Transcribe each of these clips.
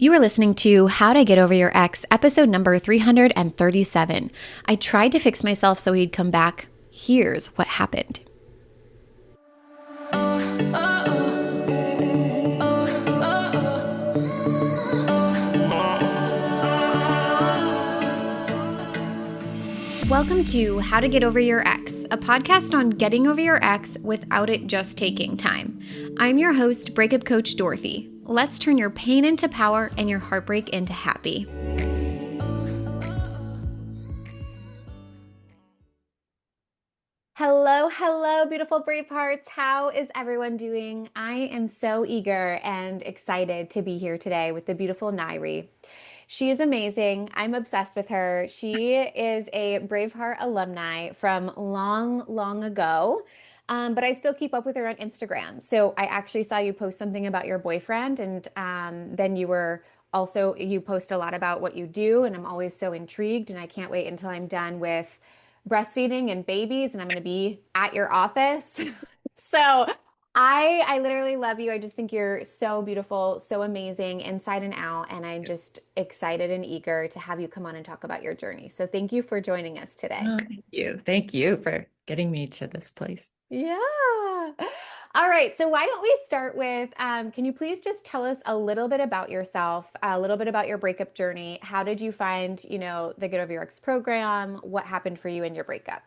You are listening to How to Get Over Your Ex, episode number 337. I tried to fix myself so he'd come back. Here's what happened. Welcome to How to Get Over Your Ex, a podcast on getting over your ex without it just taking time. I'm your host, Breakup Coach Dorothy. Let's turn your pain into power and your heartbreak into happy. Hello, beautiful brave hearts. How is everyone doing? I am so eager and excited to be here today with the beautiful Nairi. She is amazing. I'm obsessed with her. She is a Braveheart alumni from long ago, but I still keep up with her on Instagram. So I actually saw you post something about your boyfriend, and then you post a lot about what you do, and I'm always so intrigued, and I can't wait until I'm done with breastfeeding and babies, and I'm going to be at your office. So I literally love you. I just think you're so beautiful, so amazing inside and out, and I'm just excited and eager to have you come on and talk about your journey. So thank you for joining us today. Oh, thank you. Thank you for getting me to this place. Yeah. All right. So why don't we start with, can you please just tell us a little bit about yourself, a little bit about your breakup journey? How did you find, the Get Over Your Ex program? What happened for you in your breakup?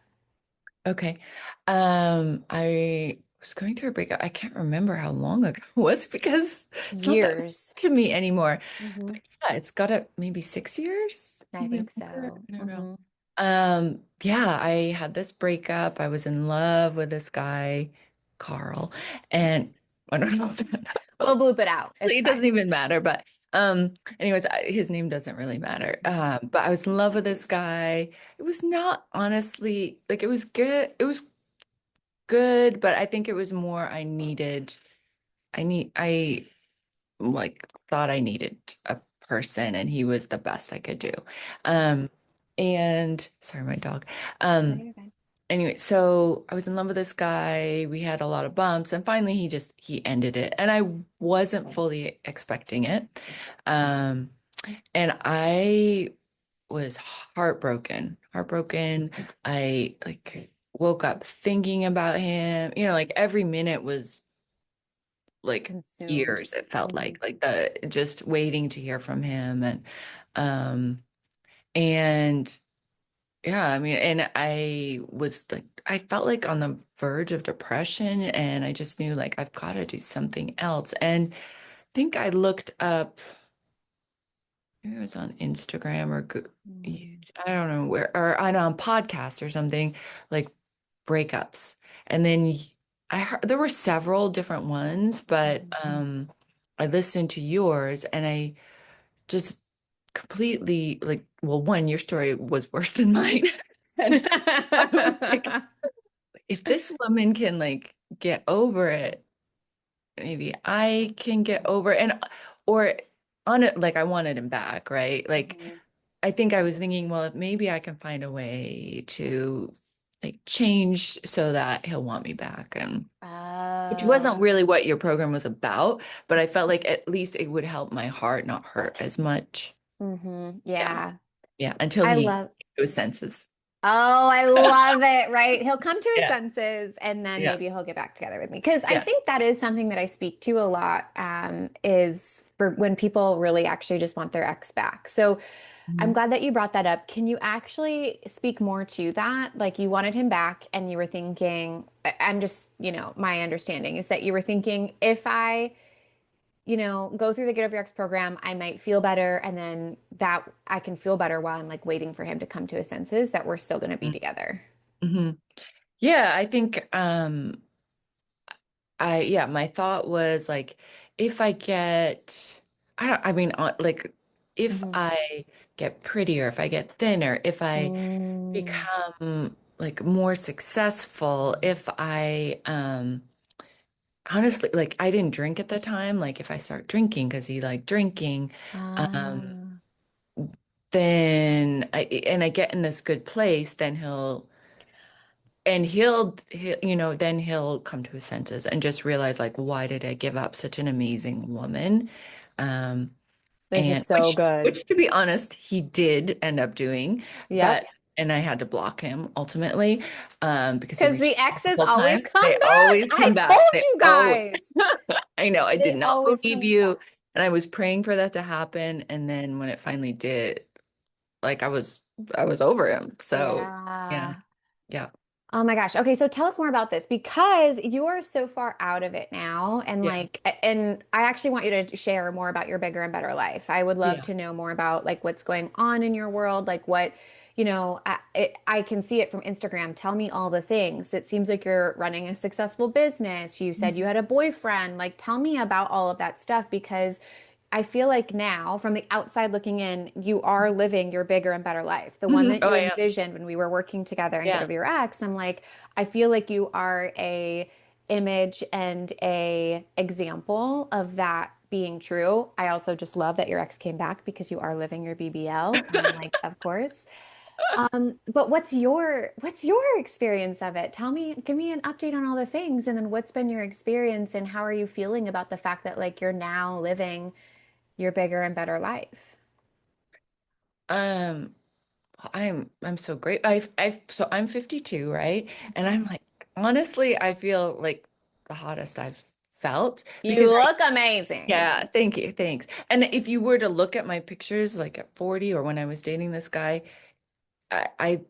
Okay. I was going through a breakup. I can't remember how long ago it was because it's not that Years. to me anymore. Hmm. But yeah, it's got to maybe 6 years, I maybe think longer. so. I don't know. Hmm. Yeah, I had this breakup. I was in love with this guy, Carl, and I don't know if that, We'll well, bloop it out. honestly, It's it doesn't fine. even matter. But anyways, his name doesn't really matter. But I was in love with this guy. It was not honestly like it was good. It was good, but I think it was more I like thought I needed a person, and he was the best I could do. Um, and sorry, my dog. No, Um, you're fine. Anyway, so I was in love with this guy. We had a lot of bumps, and finally he ended it. And I wasn't fully expecting it. Um, and I was heartbroken. Heartbroken. I like woke up thinking about him. Like every minute was like Consumed. years, it felt Hmm. like the just waiting to hear from him. Um and yeah, I mean, and I was like, I felt like on the verge of depression, and I just knew like I've got to do something else. And I think I looked up, maybe it was on Instagram or Mm. I don't know where, or on a podcast or something, like breakups. And then I heard there were several different ones, but Mhm. I listened to yours, and I just completely like, well, one, your story was worse than mine. And I was like, if this woman can like get over it, maybe I can get over it. And or on it, like I wanted him back, right? Like Mhm. I think I was thinking, well, maybe I can find a way to like change so that he'll want me back. And which wasn't Oh. really what your program was about, but I felt like at least it would help my heart not hurt as much. Yeah. Yeah. Yeah. Until I he came love to his senses. Oh, I love it, right? He'll come to his Yeah. senses and then Yeah. maybe he'll get back together with me. Because I Yeah. think that is something that I speak to a lot, is for when people really actually just want their ex back. So I'm Mhm. glad that you brought that up. Can you actually speak more to that? Like you wanted him back and you were thinking, I'm just, my understanding is that you were thinking if I go through the Get Over Your Ex program, I might feel better. And then that I can feel better while I'm like waiting for him to come to his senses that we're still going to be together. Hmm. Yeah, I think yeah, my thought was like if I get I mean like if Hmm. I get prettier, if I get thinner, if I Mm. become like more successful, if I honestly like I didn't drink at the time, like if I start drinking because he liked drinking, um Ah. then I get in this good place, then then he'll come to his senses and just realize like, why did I give up such an amazing woman? Um, This is so which, good. which to be honest, he did end up doing, Yep. but and I had to block him ultimately, because he Because reached the out exes multiple always times. come They back. always I come told back. They you always, guys. I know, I did They not always believe come back. you, and I was praying for that to happen, and then when it finally did, like I was over him. So yeah, Yeah. yeah, Oh my gosh. Okay, so tell us more about this because you are so far out of it now. And yeah, and I actually want you to share more about your bigger and better life. I would love yeah. to know more about like what's going on in your world, like what, I can see it from Instagram. Tell me all the things. It seems like you're running a successful business. You said you Mhm. had a boyfriend. Like, tell me about all of that stuff because I feel like now, from the outside looking in, you are living your bigger and better life. The one Mhm. that Oh, you I am. envisioned when we were working together and Get Yeah. Over Your Ex. I'm like, I feel like you are a image and a example of that being true. I also just love that your ex came back because you are living your BBL. And I'm like, of course. But what's your experience of it? Tell me, give me an update on all the things, and then what's been your experience and how are you feeling about the fact that like you're now living your bigger and better life. Um, I'm so great. So I'm 52, right? And I'm Mhm. like, honestly, I feel like the hottest I've felt You because look amazing. yeah, thank you, thanks. And if you were to look at my pictures, like at 40 or when I was dating this guy, I, I,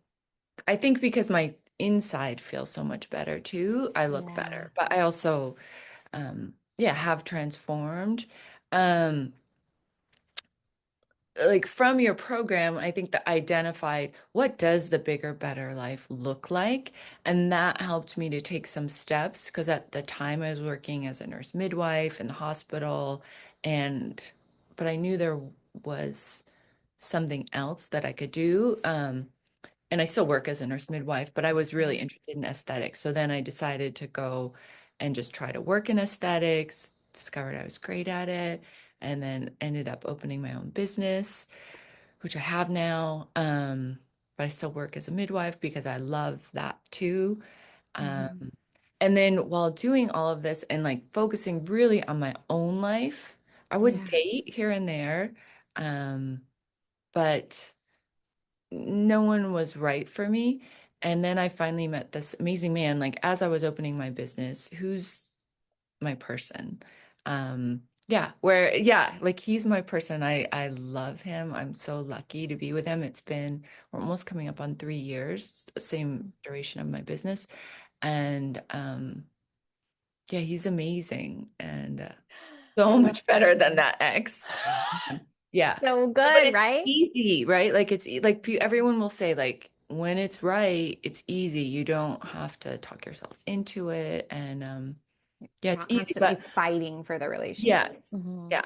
I think because my inside feels so much better too, I look Yeah. better. But I also, yeah, have transformed. Um, like from your program, I think that identified what does the bigger, better life look like? And that helped me to take some steps because at the time I was working as a nurse midwife in the hospital and but I knew there was something else that I could do. And I still work as a nurse midwife, but I was really Yeah. interested in aesthetics. So then I decided to go and just try to work in aesthetics, discovered I was great at it, and then ended up opening my own business, which I have now. But I still work as a midwife because I love that too. Um, Mhm. and then while doing all of this and like focusing really on my own life, I would Yeah. date here and there. Um, but no one was right for me. And then I finally met this amazing man, like as I was opening my business, who's my person. Yeah, where yeah, like he's my person. I love him. I'm so lucky to be with him. It's been we're almost coming up on 3 years, the same duration of my business. And yeah, he's amazing and I so love much better than that ex. Yeah. so But good, it's right? easy, right? Like like everyone will say like when it's right, it's easy. You don't have to talk yourself into it and yeah, You're it's not easy, constantly but fighting for the relationship. yes. Mhm. Yeah.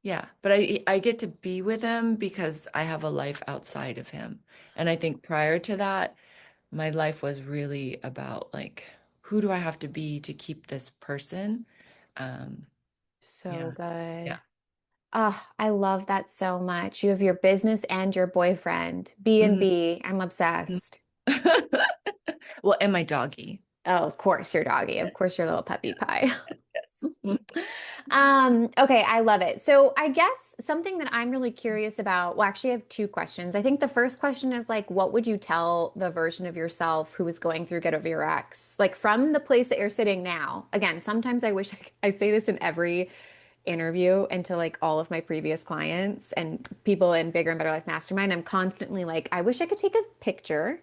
Yeah. But I get to be with him because I have a life outside of him. And I think prior to that, my life was really about like who do I have to be to keep this person? Um So yeah. good. Yeah. Oh, I love that so much. You have your business and your boyfriend. B and Mhm. B. I'm obsessed. Well, and my doggy. Oh, of course, your doggy. Of course, your little puppy pie. Yes. Okay, I love it. So I guess something that I'm really curious about, well, actually, I have two questions. I think the first question is like, what would you tell the version of yourself who was going through Get Over Your Ex? Like from the place that you're sitting now. Again, sometimes I wish I say this in every interview and to like all of my previous clients and people in Bigger and Better Life Mastermind. I'm constantly like, I wish I could take a picture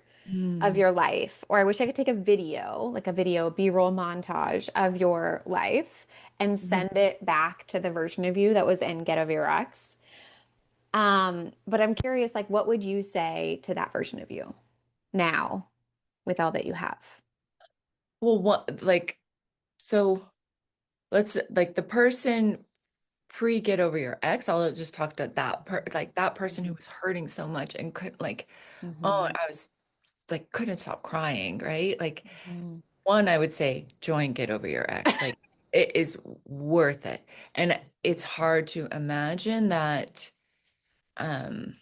of Mm, your life, or I wish I could take a video, like a video B-roll montage of your life and mhm. send it back to the version of you that was in Get Over Your Ex. But I'm curious, like, what would you say to that version of you now with all that you have? Well, what like so let's like the person pre get over your ex, I'll just talk to like that person who was hurting so much and couldn't like oh, Mm-hmm. I was like couldn't stop crying, right? Like Hmm. one, I would say join Get Over Your Ex. Like it is worth it. And it's hard to imagine that um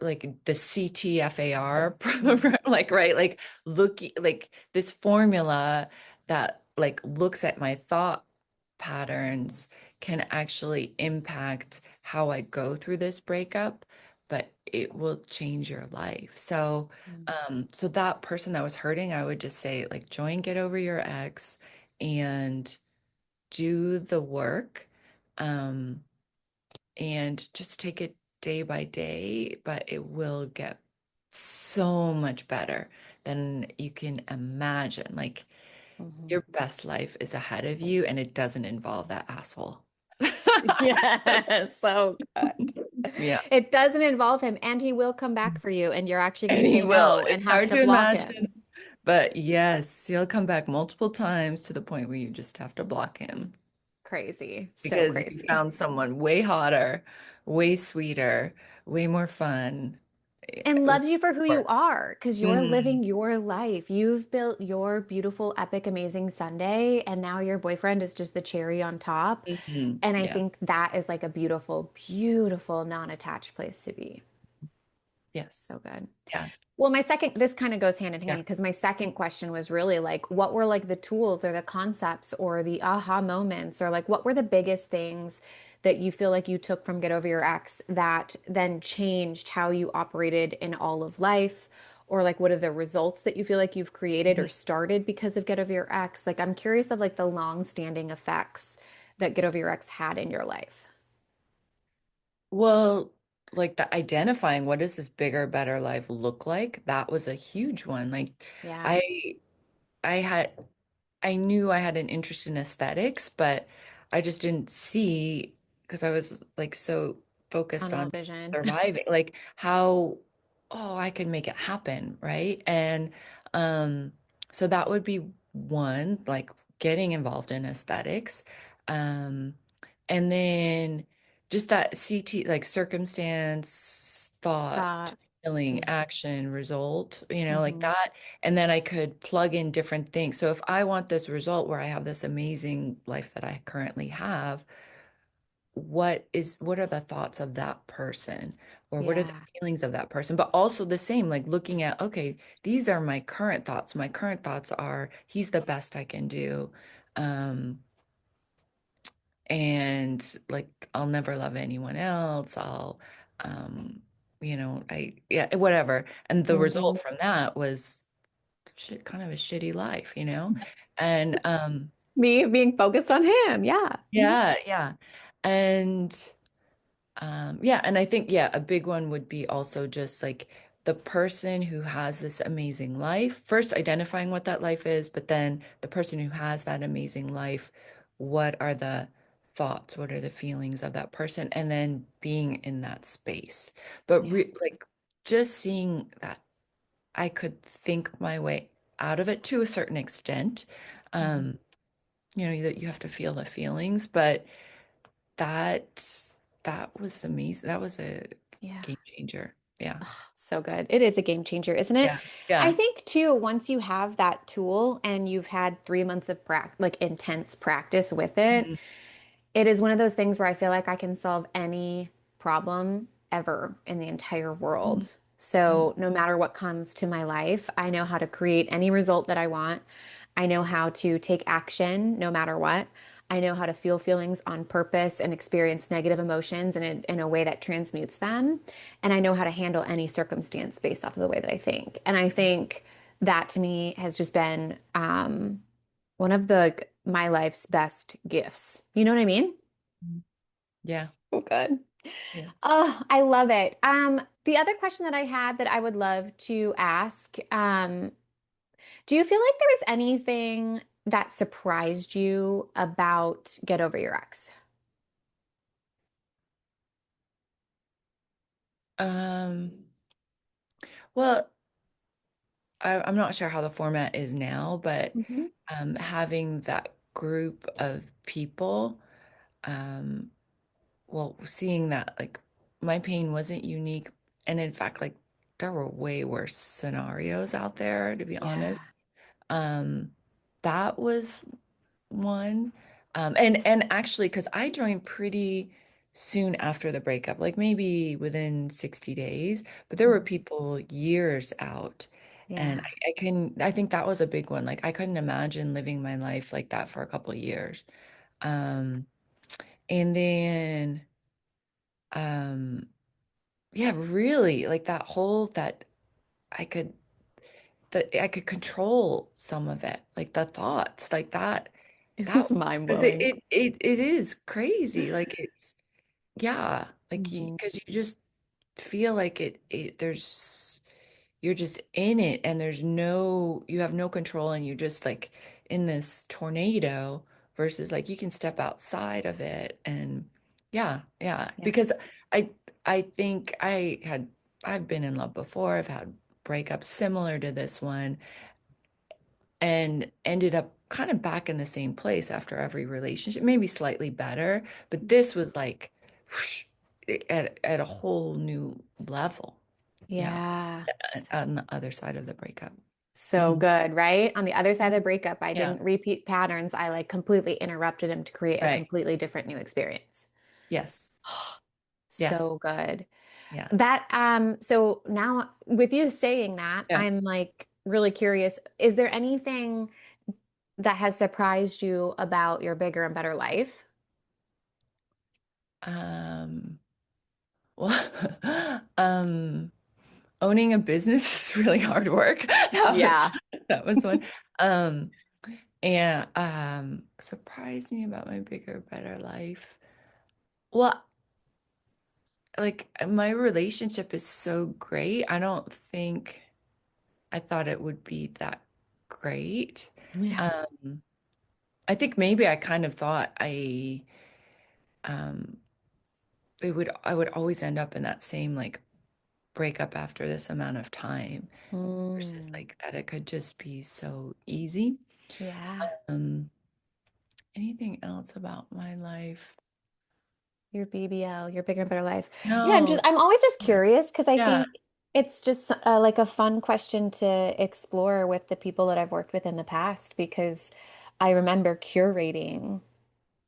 like the CTFAR program, like right, like looking like this formula that like looks at my thought patterns can actually impact how I go through this breakup, but it will change your life. So, Mm. so that person that was hurting, I would just say, like, join Get Over Your Ex and do the work, um, and just take it day by day, but it will get so much better than you can imagine. Like, Mhm. your best life is ahead of you, and it doesn't involve that asshole. Yeah, so good. Yeah. It doesn't involve him, and he will come back for you, and you're actually going And to he say will. no and It's have hard to to block imagine, him. but yes, he'll come back multiple times to the point where you just have to block him Crazy. So because you crazy. found someone way hotter, way sweeter, way more fun. And loves you for who you are because you're Mm-hmm. living your life. You've built your beautiful, epic, amazing Sunday, and now your boyfriend is just the cherry on top. Hmm. And I Yeah. think that is like a beautiful, beautiful non-attached place to be. Yes. So good. Yeah. Well, this kind of goes hand in Yeah. hand because my second question was really like, what were like the tools or the concepts or the aha moments or like what were the biggest things that you feel like you took from Get Over Your Ex that then changed how you operated in all of life? Or like what are the results that you feel like you've created or Mhm. started because of Get Over Your Ex? Like I'm curious of like the long-standing effects that Get Over Your Ex had in your life. Well, like the identifying what does this bigger, better life look like? That was a huge one. Like Yeah, I I had I knew I had an interest in aesthetics, but I just didn't see because I was like so focused tunnel on vision. surviving, like how, oh, I could make it happen, right? And um, so that would be one, like getting involved in aesthetics. Um, and then just that CT, like circumstance, thought, Thought. feeling, action, result, you know, like Mm-hmm. that. And then I could plug in different things. So if I want this result where I have this amazing life that I currently have, what are the thoughts of that person, or what are the Yeah. feelings of that person? But also the same, like looking at, okay, these are my current thoughts. My current thoughts are he's the best I can do. Um, and like I'll never love anyone else. I'll yeah, whatever. And the Mm-hmm. result from that was shit, kind of a shitty life, you know? And Me being focused on him. Yeah. Mhm. yeah, yeah. And yeah, and I think, yeah, a big one would be also just like the person who has this amazing life, first identifying what that life is, but then the person who has that amazing life, what are the thoughts, what are the feelings of that person, and then being in that space. But Yeah. re like just seeing that I could think my way out of it to a certain extent. Mhm. Um, that you have to feel the feelings, but that that was amazing. That was a Yeah. game changer. Yeah. So good. It is a game changer, isn't it? Yeah. I Yeah. think too, once you have that tool and you've had 3 months of like intense practice with it, Mhm. it is one of those things where I feel like I can solve any problem ever in the entire Mhm. world. Mhm. So, no matter what comes to my life, I know how to create any result that I want. I know how to take action no matter what. I know how to feel feelings on purpose and experience negative emotions in a way that transmutes them. And I know how to handle any circumstance based off of the way that I think. And I think that to me has just been one of the my life's best gifts. You know what I mean? Mhm. Yeah. Oh, good. Yes. Oh, I love it. The other question that I had that I would love to ask, do you feel like there was anything that surprised you about Get Over Your Ex? Um, well, I'm not sure how the format is now, but Hmm. having that group of people, um, well, seeing that like my pain wasn't unique, and in fact, like there were way worse scenarios out there, to be Yeah. honest. Um, that was one. And actually, because I joined pretty soon after the breakup, like maybe within 60 days, but there were Mhm. people years out. And Yeah. I think that was a big one. Like I couldn't imagine living my life like that for a couple of years. Um, And then um yeah, really like that I could that I could control some of it, like the thoughts, like that It's mind because blowing. it is crazy. Like it's yeah, like Mhm. because you just feel like it there's you're just in it and you have no control and you're just like in this tornado versus like you can step outside of it and yeah Yeah. because I I think I've been in love before. I've had breakups similar to this one and ended up kind of back in the same place after every relationship, maybe slightly better, but this was like whoosh, at a whole new level. Yeah, Yeah. on the other side of the breakup. So Mhm. good, right? On the other side of the Mhm. breakup, I Yeah, didn't repeat patterns. I like completely interrupted him to create a right. completely different new experience. Yes. Yes. So good. Yeah. That so now with you saying that, Yeah. I'm like really curious. Is there anything that has surprised you about your bigger and better life? Um, well, owning a business is really hard work. Yeah. That was one. Um, and surprised me about my bigger, better life. Well, like my relationship is so great. I don't think I thought it would be that great. Yeah. Um, I think maybe I kind of thought um I would always end up in that same like breakup after this amount of time versus Mm, like that it could just be so easy. yeah. Um, anything else about my life? Your BBL, your bigger and better life. Yeah, No. I'm always just curious because I Yeah. think it's just like a fun question to explore with the people that I've worked with in the past because I remember curating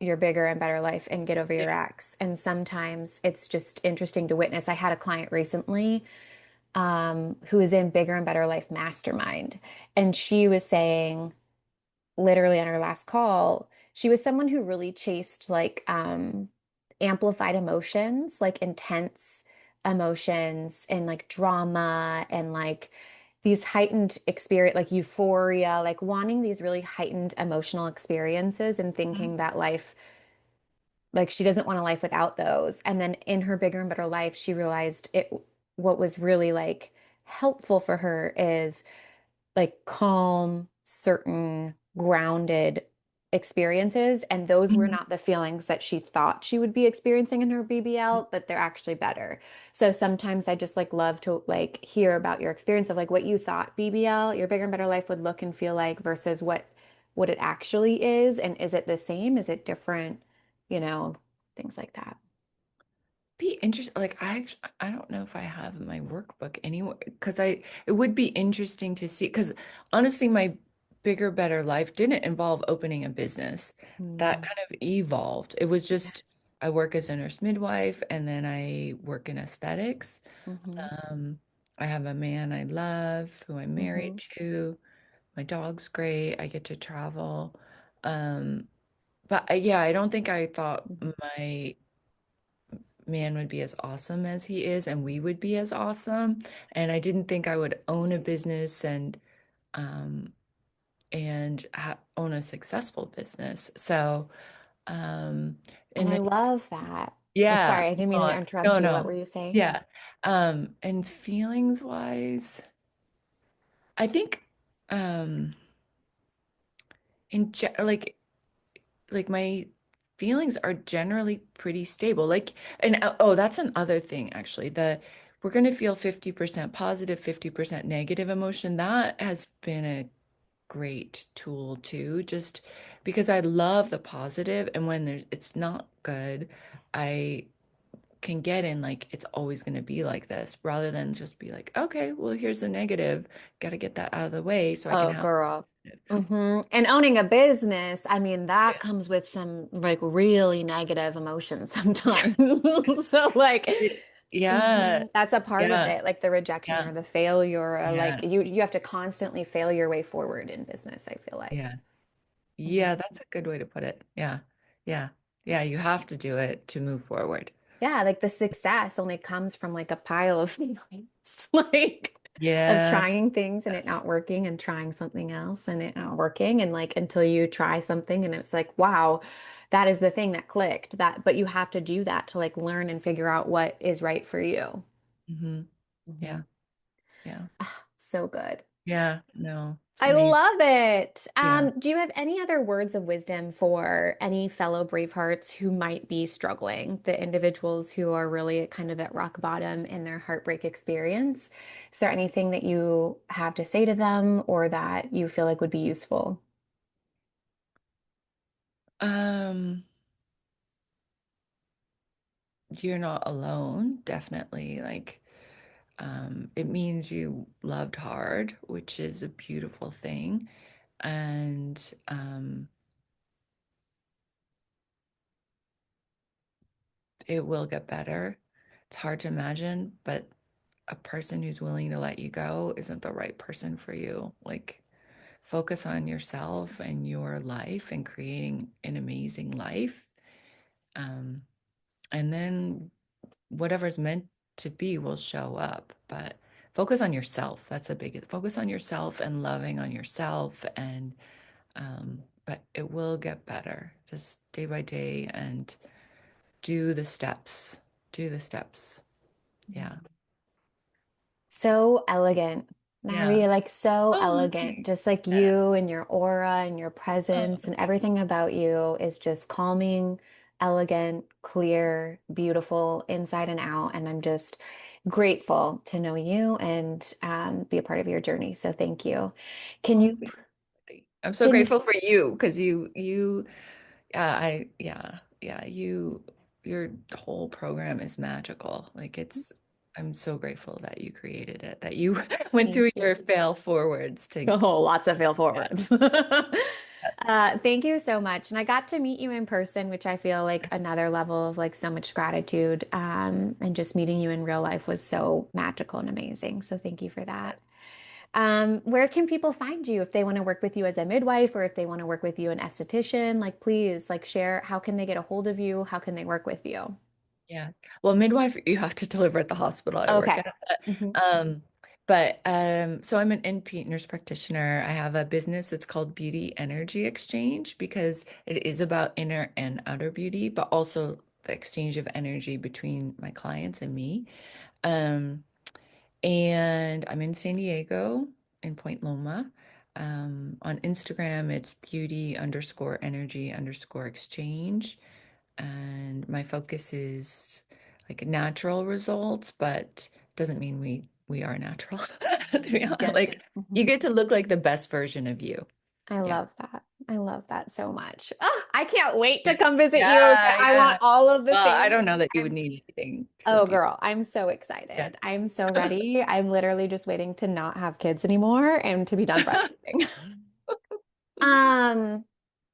your bigger and better life and get over Yeah. your ex. And sometimes it's just interesting to witness. I had a client recently who is in bigger and better life mastermind, and she was saying, literally on our last call, she was someone who really chased like amplified emotions, like intense emotions and like drama and like these heightened experience, like euphoria, like wanting these really heightened emotional experiences and Mhm. thinking that life, like she doesn't want a life without those. And then in her bigger and better life, she realized what was really like helpful for her is like calm, certain, grounded experiences. And those were Mhm. not the feelings that she thought she would be experiencing in her BBL, but they're actually better. So sometimes I just like love to like hear about your experience of like what you thought BBL, your bigger and better life would look and feel like versus what it actually is. And is it the same? Is it different? You know, things like that. Be interesting. Like I don't know if I have my workbook anywhere because I it would be interesting to see because honestly my bigger better life didn't involve opening a business. That Mm, kind of evolved. It was yeah. just I work as a nurse midwife and then I work in aesthetics. Hmm. Um, I have a man I love who I'm married Hmm. to. My dog's great. I get to travel. Um, but yeah, I don't think I thought my man would be as awesome as he is and we would be as awesome. And I didn't think I would own a business um and ha own a successful business. So um And and I then love that. Oh, yeah, sorry, I didn't mean to interrupt no, you. What were no. you saying? Yeah. And feelings wise, I think um in ge like my feelings are generally pretty stable. Like, and oh, that's another thing actually. We're going to feel 50% positive, 50% negative emotion. That has been a great tool too, just because I love the positive, and when it's not good, I can get in like it's always going to be like this rather than just be like, okay, well, here's the negative. Got to get that out of the way so I can Oh, have girl. it. And owning a business, I mean, that Yeah. comes with some like really negative emotions sometimes. So Yeah. that's a part of Yeah. it, like the rejection Yeah. or the failure, or like Yeah. you have to constantly fail your way forward in business, I feel like. Yeah. Mhm. Yeah, that's a good way to put it. Yeah. Yeah. Yeah, you have to do it to move forward. Yeah, like the success only comes from like a pile of feelings, like of Yes. trying things and it not working and trying something else and it not working. And like until you try something and it's like, wow, that is the thing that clicked that, but you have to do that to like learn and figure out what is right for you. Hmm. Mhm. Yeah. Yeah. Ah, so good. Yeah. No, it's I amazing. love it. Yeah. Do you have any other words of wisdom for any fellow Bravehearts who might be struggling, the individuals who are really kind of at rock bottom in their heartbreak experience? Is there anything that you have to say to them or that you feel like would be useful? Um, you're not alone, definitely. It means you loved hard, which is a beautiful thing. And it will get better. It's hard to imagine, but a person who's willing to let you go isn't the right person for you. Like, focus on yourself and your life and creating an amazing life. Um, and then whatever's meant to be will show up. But focus on yourself. That's a big focus on yourself and loving on yourself. And but it will get better just day by day and do the steps. Do the steps. Yeah. So elegant. Yeah. Navi, like so Oh, elegant. Just like yeah. you and your aura and your Oh, presence and everything about you is just calming, elegant, clear, beautiful inside and out. And I'm just grateful to know you and be a part of your journey. So thank you. Can oh, you, I'm so can, grateful for you because your whole program is magical. I'm so grateful that you created it, that you went thank through you. your fail forwards to, Oh, lots of fail yeah. forwards. Thank you so much. And I got to meet you in person, which I feel like another level of like so much gratitude. And just meeting you in real life was so magical and amazing. So thank you for that. Yes. Where can people find you if they want to work with you as a midwife or if they want to work with you an esthetician? Like, please, like share, how can they get a hold of you? How can they work with you? Yeah. Well, midwife, you have to deliver at the hospital I work Okay. at. Mhm. Um, so I'm an NP nurse practitioner. I have a business. It's called Beauty Energy Exchange because it is about inner and outer beauty, but also the exchange of energy between my clients and me. Um, and I'm in San Diego in Point Loma. On Instagram, it's beauty underscore energy underscore exchange. And my focus is like natural results, but doesn't mean we are natural. To be honest, Yes. like you Mhm. get to look like the best version of you. I Yeah. love that. I love that so much. Oh, I can't wait to come visit you. Yeah, I yeah. want all of the Well, I things. don't know that you would I'm, need anything from oh, people. girl, I'm so Yeah. excited. I'm so ready. I'm literally just waiting to not have kids anymore and to be done breastfeeding. Um,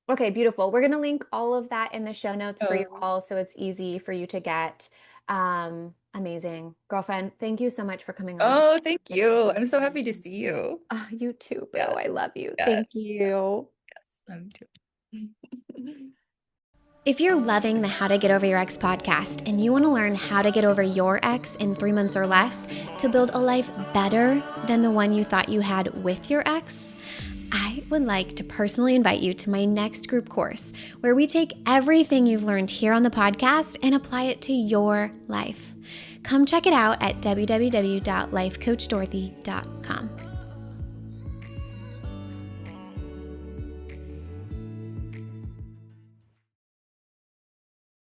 okay, beautiful. We're going to link all of that in the show notes for you Oh, all so it's easy for you to get. Amazing. Girlfriend, thank you so much for coming on this oh, thank you. I'm conversation. so happy to see you. Oh, you too, boo. Yes, I love you. Thank yes, you. yes. I'm too. If you're loving the How to Get Over Your Ex podcast and you want to learn how to get over your ex in 3 months or less to build a life better than the one you thought you had with your ex, I would like to personally invite you to my next group course where we take everything you've learned here on the podcast and apply it to your life. Come check it out at www.lifecoachdorothy.com.